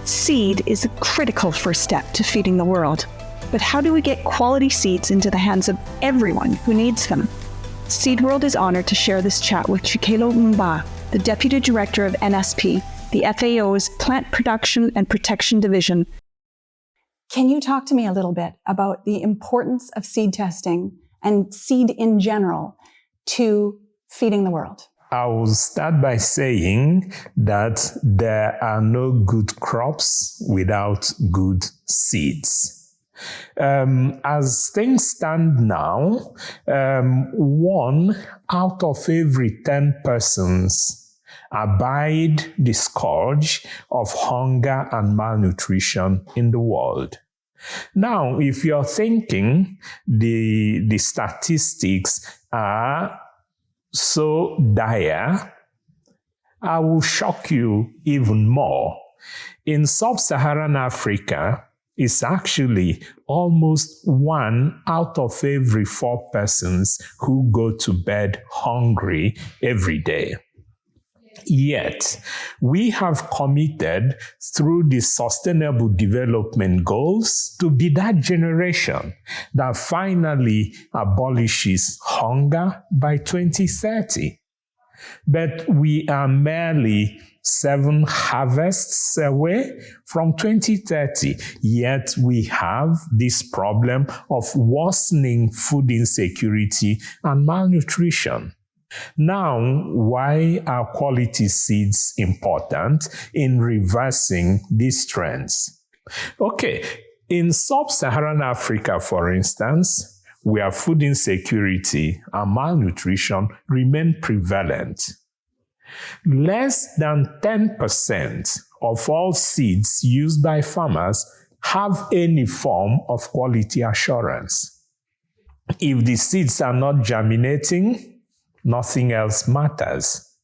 Seed is a critical first step to feeding the world. But how do we get quality seeds into the hands of everyone who needs them? Seedworld is honored to share this chat with Chikelu Mba, the Deputy Director of NSP, the FAO's Plant Production and Protection Division. Can you talk to me a little bit about the importance of seed testing and seed in general to feeding the world? I will start by saying that there are no good crops without good seeds. As things stand now, 1 out of every 10 persons abide the scourge of hunger and malnutrition in the world. Now, if you're thinking the statistics are so dire, I will shock you even more. In sub-Saharan Africa, it's actually almost 1 out of every 4 persons who go to bed hungry every day. Yet, we have committed through the Sustainable Development Goals to be that generation that finally abolishes hunger by 2030. But we are merely 7 harvests away from 2030, yet we have this problem of worsening food insecurity and malnutrition. Now, why are quality seeds important in reversing these trends? Okay, in sub-Saharan Africa, for instance, where food insecurity and malnutrition remain prevalent, less than 10% of all seeds used by farmers have any form of quality assurance. If the seeds are not germinating, nothing else matters.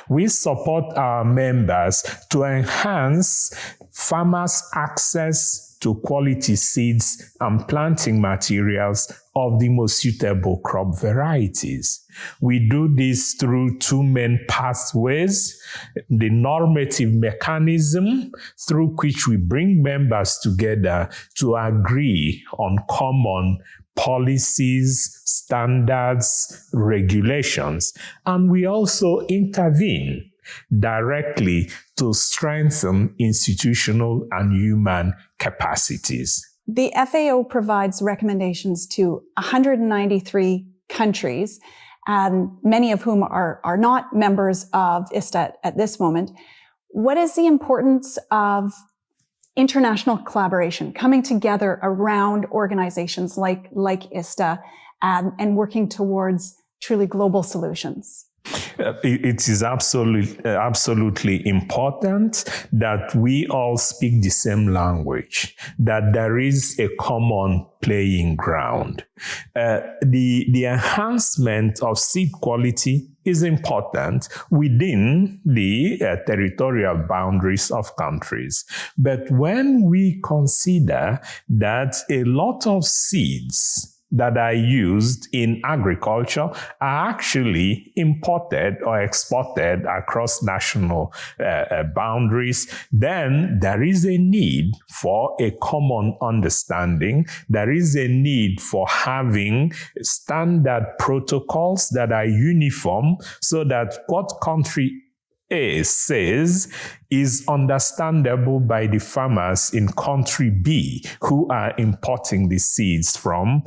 We support our members to enhance farmers' access to quality seeds and planting materials of the most suitable crop varieties. We do this through 2 main pathways: the normative mechanism, through which we bring members together to agree on common policies, standards, regulations, and we also intervene directly to strengthen institutional and human capacities. The FAO provides recommendations to 193 countries, many of whom are not members of ISTA at this moment. What is the importance of international collaboration, coming together around organizations like ISTA and working towards truly global solutions? It is absolutely important that we all speak the same language, that there is a common playing ground. The enhancement of seed quality is important within the territorial boundaries of countries. But when we consider that a lot of seeds that are used in agriculture are actually imported or exported across national boundaries, then there is a need for a common understanding. There is a need for having standard protocols that are uniform so that what country A says is understandable by the farmers in country B who are importing the seeds from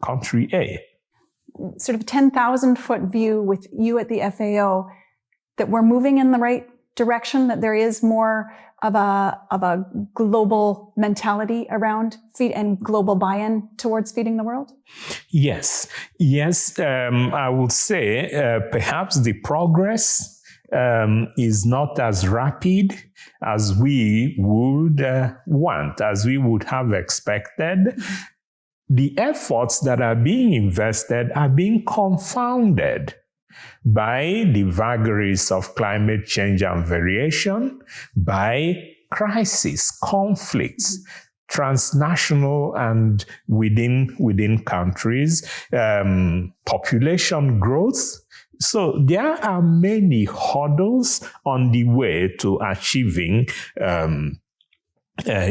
country A. Sort of 10,000-foot view with you at the FAO, that we're moving in the right direction, that there is more of a global mentality around feed and global buy-in towards feeding the world? Yes, I would say perhaps the progress is not as rapid as we would want, as we would have expected. The efforts that are being invested are being confounded by the vagaries of climate change and variation, by crisis, conflicts, transnational and within countries, population growth. So there are many hurdles on the way to achieving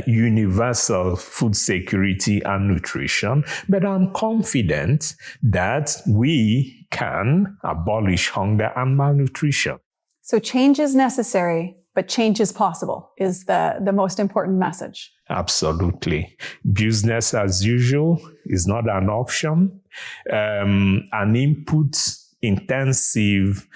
universal food security and nutrition, but I'm confident that we can abolish hunger and malnutrition. So change is necessary, but change is possible is the most important message. Absolutely. Business as usual is not an option. An input-intensive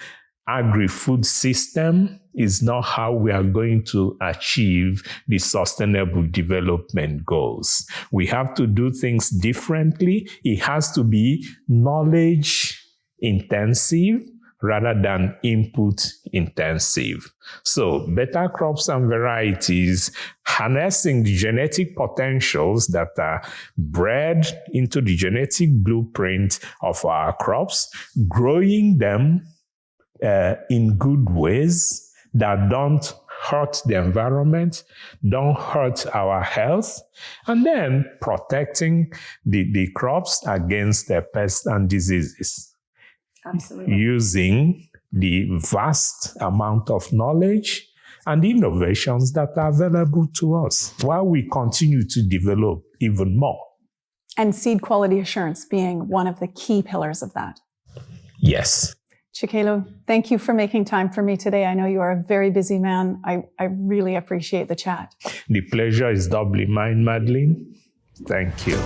agri-food system is not how we are going to achieve the sustainable development goals. We have to do things differently. It has to be knowledge-intensive rather than input-intensive. So better crops and varieties, harnessing the genetic potentials that are bred into the genetic blueprint of our crops, growing them in good ways that don't hurt the environment, don't hurt our health, and then protecting the crops against the pests and diseases. Absolutely. Using the vast amount of knowledge and innovations that are available to us while we continue to develop even more. And seed quality assurance being one of the key pillars of that. Yes. Chikelu, thank you for making time for me today. I know you are a very busy man. I really appreciate the chat. The pleasure is doubly mine, Madeline. Thank you.